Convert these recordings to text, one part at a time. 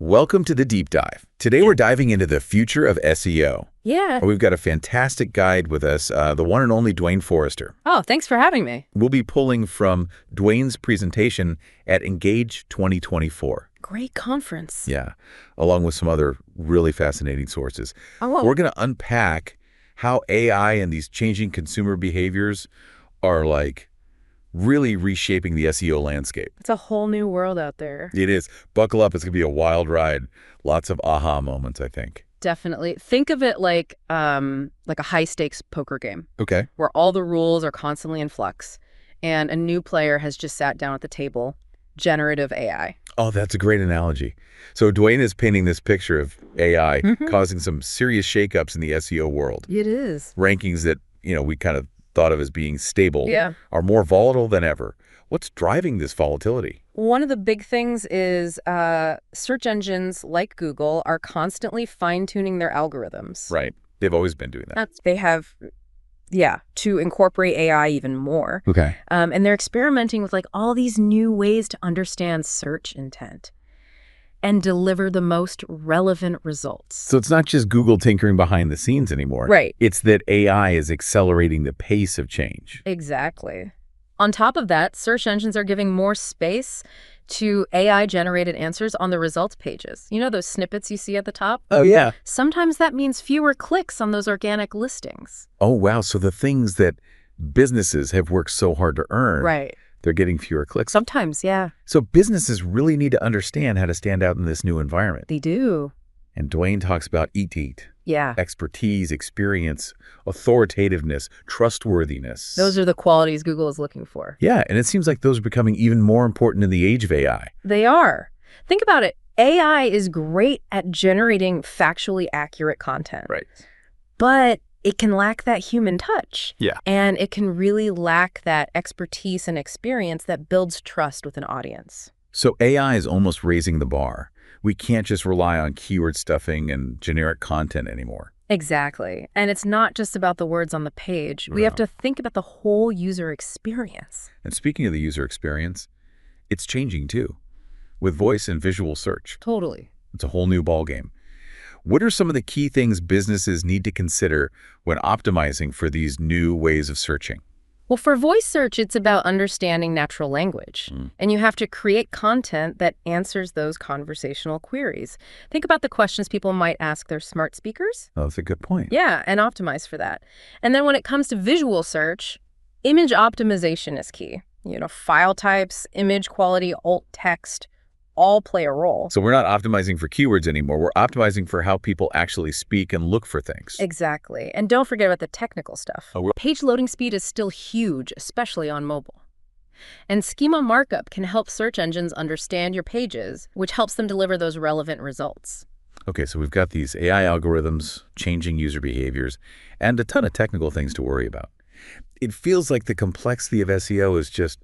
Welcome to the Deep Dive. Today we're diving into the future of SEO. Yeah. We've got a fantastic guide with us, the one and only Duane Forrester. Oh, thanks for having me. We'll be pulling from Duane's presentation at Engage 2024. Great conference. Yeah, along with some other really fascinating sources. Oh, We're going to unpack how AI and these changing consumer behaviors are really reshaping the SEO landscape. it's a whole new world out there. It is. Buckle up. It's going to be a wild ride. Lots of aha moments, I think. Definitely. Think of it like a high-stakes poker game Okay. where all the rules are constantly in flux, and a new player has just sat down at the table. Generative AI. Oh, that's a great analogy. So Duane is painting this picture of AI causing some serious shakeups in the SEO world. It is. Rankings that, we kind of thought of as being stable Yeah. are more volatile than ever. What's driving this volatility? One of the big things is search engines like Google are constantly fine-tuning their algorithms. Right. They've always been doing that. They have, to incorporate AI even more. Okay. And they're experimenting with all these new ways to understand search intent and deliver the most relevant results. So it's not just Google tinkering behind the scenes anymore. Right. It's that AI is accelerating the pace of change. Exactly. On top of that, search engines are giving more space to AI-generated answers on the results pages. You know those snippets you see at the top? Oh, yeah. Sometimes that means fewer clicks on those organic listings. Oh, wow. So the things that businesses have worked so hard to earn, Right. they're getting fewer clicks. Sometimes, yeah, So businesses really need to understand how to stand out in this new environment. they do. And Duane talks about eat, Yeah. expertise, experience, authoritativeness, trustworthiness. Those are the qualities Google is looking for. Yeah, and it seems like those are becoming even more important in the age of AI. They are. Think about it. AI is great at generating factually accurate content. Right. But it can lack that human touch. Yeah. And it can really lack that expertise and experience that builds trust with an audience. So AI is almost raising the bar. We can't just rely on keyword stuffing and generic content anymore. Exactly. And it's not just about the words on the page. We have to think about the whole user experience. And speaking of the user experience, it's changing too, with voice and visual search. Totally. It's a whole new ballgame. What are some of the key things businesses need to consider when optimizing for these new ways of searching? Well, for voice search, it's about understanding natural language. And you have to create content that answers those conversational queries. Think about the questions people might ask their smart speakers. Oh, that's a good point. Yeah, and optimize for that. And then when it comes to visual search, image optimization is key. File types, image quality, alt text, all play a role. So we're not optimizing for keywords anymore. We're optimizing for how people actually speak and look for things. Exactly. And don't forget about the technical stuff. Page loading speed is still huge, especially on mobile. And schema markup can help search engines understand your pages, which helps them deliver those relevant results. Okay, so we've got these AI algorithms, changing user behaviors, and a ton of technical things to worry about. It feels like the complexity of SEO is just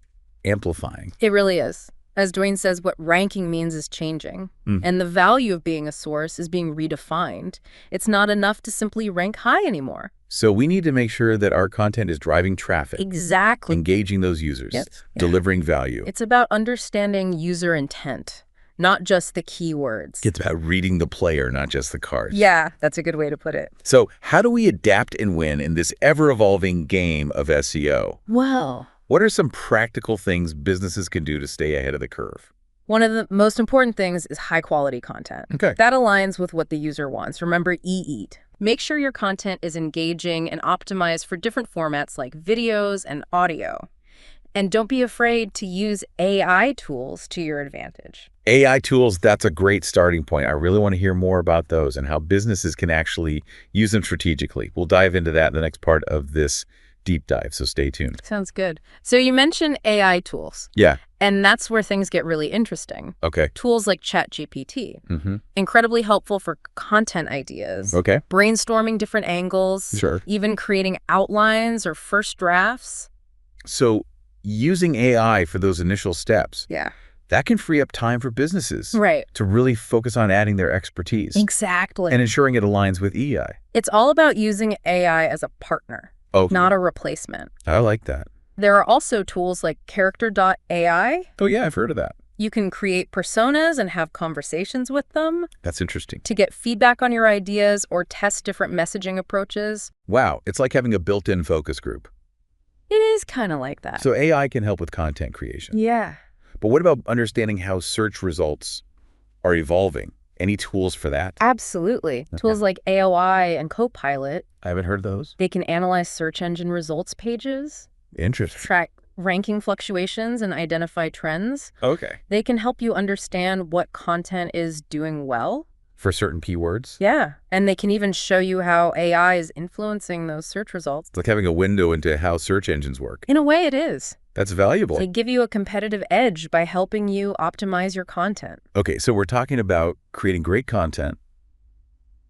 amplifying. It really is. As Duane says, what ranking means is changing, and the value of being a source is being redefined. It's not enough to simply rank high anymore. So we need to make sure that our content is driving traffic, Exactly. engaging those users, Yes. delivering value. It's about understanding user intent, not just the keywords. It's about reading the player, not just the cards. Yeah, that's a good way to put it. So how do we adapt and win in this ever-evolving game of SEO? Well, What are some practical things businesses can do to stay ahead of the curve? one of the most important things is high-quality content. Okay. That aligns with what the user wants. Remember, eat. Make sure your content is engaging and optimized for different formats like videos and audio. And don't be afraid to use AI tools to your advantage. AI tools, that's a great starting point. I really want to hear more about those and how businesses can actually use them strategically. We'll dive into that in the next part of this deep dive, so stay tuned. Sounds good. So you mentioned AI tools. Yeah. And that's where things get really interesting. Okay. Tools like ChatGPT, incredibly helpful for content ideas, Okay. brainstorming different angles, Sure. even creating outlines or first drafts. So using AI for those initial steps, Yeah. that can free up time for businesses Right. to really focus on adding their expertise Exactly. and ensuring it aligns with EI. It's all about using AI as a partner, Okay. not a replacement. I like that. There are also tools like character.ai. Oh, yeah, I've heard of that. You can create personas and have conversations with them That's interesting. to get feedback on your ideas or test different messaging approaches. Wow, it's like having a built-in focus group. It is kind of like that. So AI can help with content creation. Yeah. But what about understanding how search results are evolving? Any tools for that? Absolutely. Tools like AOI and Copilot, I haven't heard those. they can analyze search engine results pages, Interesting. track ranking fluctuations, and identify trends. Okay. They can help you understand what content is doing well. For certain keywords? Yeah. And they can even show you how AI is influencing those search results. It's like having a window into how search engines work. In a way, it is. That's valuable. They give you a competitive edge by helping you optimize your content. Okay, so we're talking about creating great content,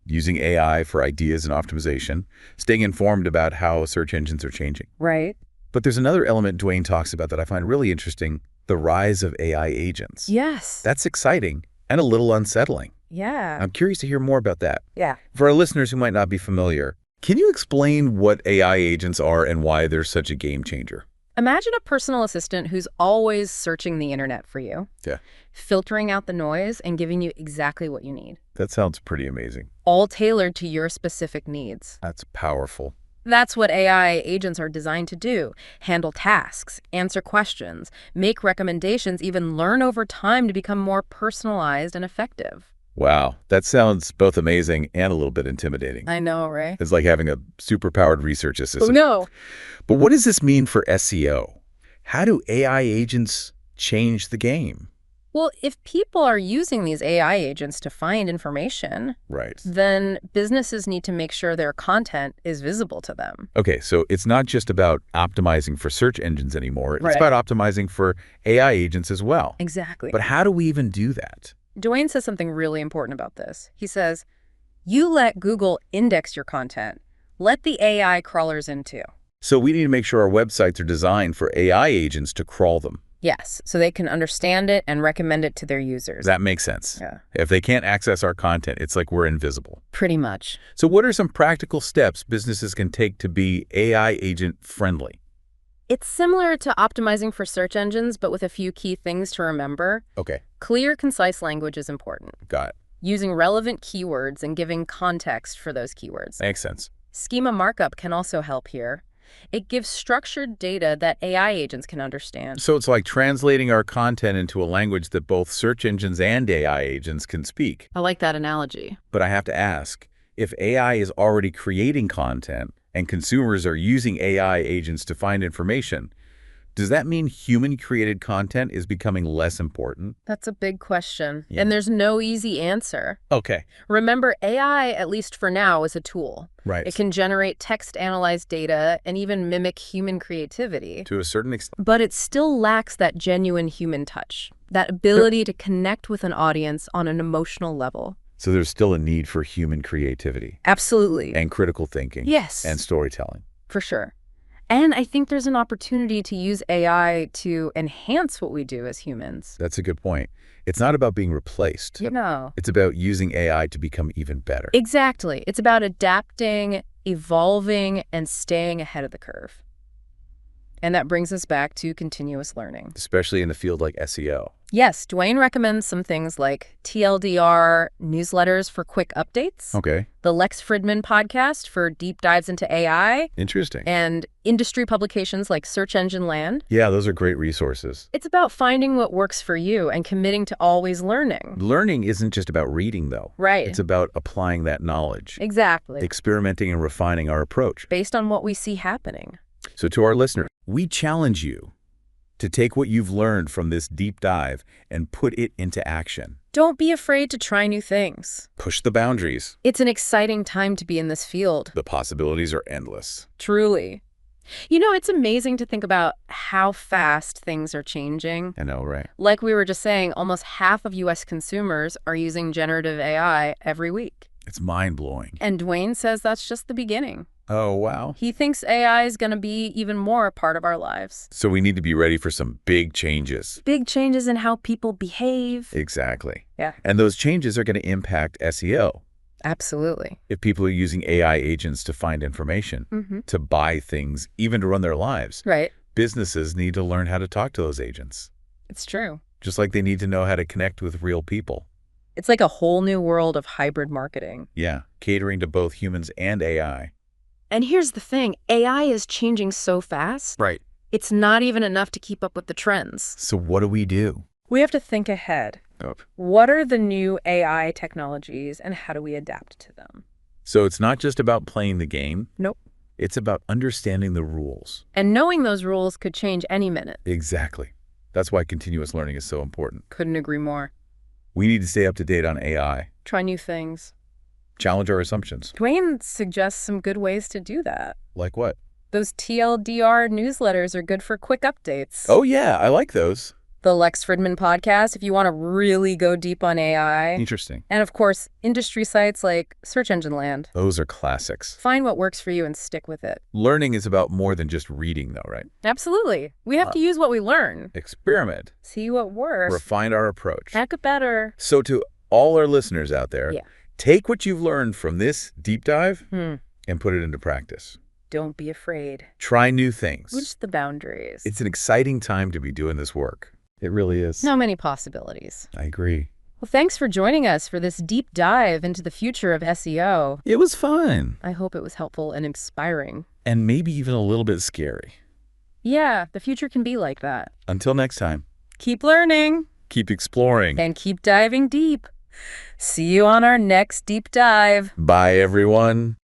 using AI for ideas and optimization, staying informed about how search engines are changing. Right. But there's another element Duane talks about that I find really interesting, the rise of AI agents. Yes. That's exciting and a little unsettling. Yeah. I'm curious to hear more about that. Yeah. For our listeners who might not be familiar, can you explain what AI agents are and why they're such a game changer? Imagine a personal assistant who's always searching the internet for you, Yeah. filtering out the noise and giving you exactly what you need, That sounds pretty amazing. all tailored to your specific needs. That's powerful. That's what AI agents are designed to do: handle tasks, answer questions, make recommendations, even learn over time to become more personalized and effective. Wow, that sounds both amazing and a little bit intimidating. I know, right? It's like having a superpowered research Oh, assistant. no. But what does this mean for SEO? How do AI agents change the game? Well, if people are using these AI agents to find information, Right. then businesses need to make sure their content is visible to them. Okay, so it's not just about optimizing for search engines anymore. It's Right. about optimizing for AI agents as well. Exactly. But how do we even do that? Duane says something really important about this. He says, you let Google index your content. Let the AI crawlers in too. So we need to make sure our websites are designed for AI agents to crawl them. Yes, so they can understand it and recommend it to their users. That makes sense. Yeah. If they can't access our content, it's like we're invisible. Pretty much. So what are some practical steps businesses can take to be AI agent friendly? It's similar to optimizing for search engines, but with a few key things to remember. Okay, Clear, concise language is important. got it. Using relevant keywords and giving context for those keywords. Makes sense. Schema markup can also help here. It gives structured data that AI agents can understand. So it's like translating our content into a language that both search engines and AI agents can speak. I like that analogy. But I have to ask, if AI is already creating content and consumers are using AI agents to find information, does that mean human-created content is becoming less important? That's a big question, Yeah. and there's no easy answer. Okay. Remember, AI, at least for now, is a tool. Right. It can generate text-analyzed data and even mimic human creativity. To a certain extent. But it still lacks that genuine human touch, that ability to connect with an audience on an emotional level. So there's still a need for human creativity Absolutely. and critical thinking. Yes. And storytelling. For sure. And I think there's an opportunity to use AI to enhance what we do as humans. That's a good point. It's not about being replaced. No. It's about using AI to become even better. Exactly. It's about adapting, evolving, and staying ahead of the curve. And that brings us back to continuous learning. Especially in a field like SEO. Yes, Duane recommends some things like TLDR newsletters for quick updates, Okay. the Lex Fridman podcast for deep dives into AI, Interesting. and industry publications like Search Engine Land. Yeah, those are great resources. It's about finding what works for you and committing to always learning. Learning isn't just about reading, though. Right. It's about applying that knowledge, Exactly. experimenting and refining our approach. Based on what we see happening. So to our listeners, we challenge you to take what you've learned from this deep dive and put it into action. Don't be afraid to try new things. Push the boundaries. It's an exciting time to be in this field. The possibilities are endless. Truly. You know, it's amazing to think about how fast things are changing. I know, right? Like we were just saying, almost half of U.S. consumers are using generative AI every week. It's mind-blowing. And Duane says that's just the beginning. Oh, wow. He thinks AI is going to be even more a part of our lives. So we need to be ready for some big changes. Big changes in how people behave. Exactly. Yeah. And those changes are going to impact SEO. Absolutely. If people are using AI agents to find information, to buy things, even to run their lives, Right. businesses need to learn how to talk to those agents. It's true. just like they need to know how to connect with real people. It's like a whole new world of hybrid marketing. Yeah, catering to both humans and AI. And here's the thing, AI is changing so fast, Right. it's not even enough to keep up with the trends. So what do we do? We have to think ahead. What are the new AI technologies and how do we adapt to them? So it's not just about playing the game. Nope. It's about understanding the rules. And knowing those rules could change any minute. Exactly. That's why continuous learning is so important. Couldn't agree more. We need to stay up to date on AI, Try new things. challenge our assumptions. Duane suggests some good ways to do that. Like what? Those TLDR newsletters are good for quick updates. Oh, yeah, I like those. The Lex Fridman podcast, if you want to really go deep on AI. Interesting. And of course, industry sites like Search Engine Land. Those are classics. Find what works for you and stick with it. Learning is about more than just reading, though, right? Absolutely. We have to use what we learn. Experiment. See what works. Refine our approach. Make it better. So to all our listeners out there, Yeah. take what you've learned from this deep dive and put it into practice. Don't be afraid. Try new things. Push the boundaries. It's an exciting time to be doing this work. It really is. So many possibilities. I agree. Well, thanks for joining us for this deep dive into the future of SEO. It was fun. I hope it was helpful and inspiring. And maybe even a little bit scary. Yeah, the future can be like that. Until next time, Keep learning keep exploring. and keep diving deep. See you on our next deep dive. Bye, everyone.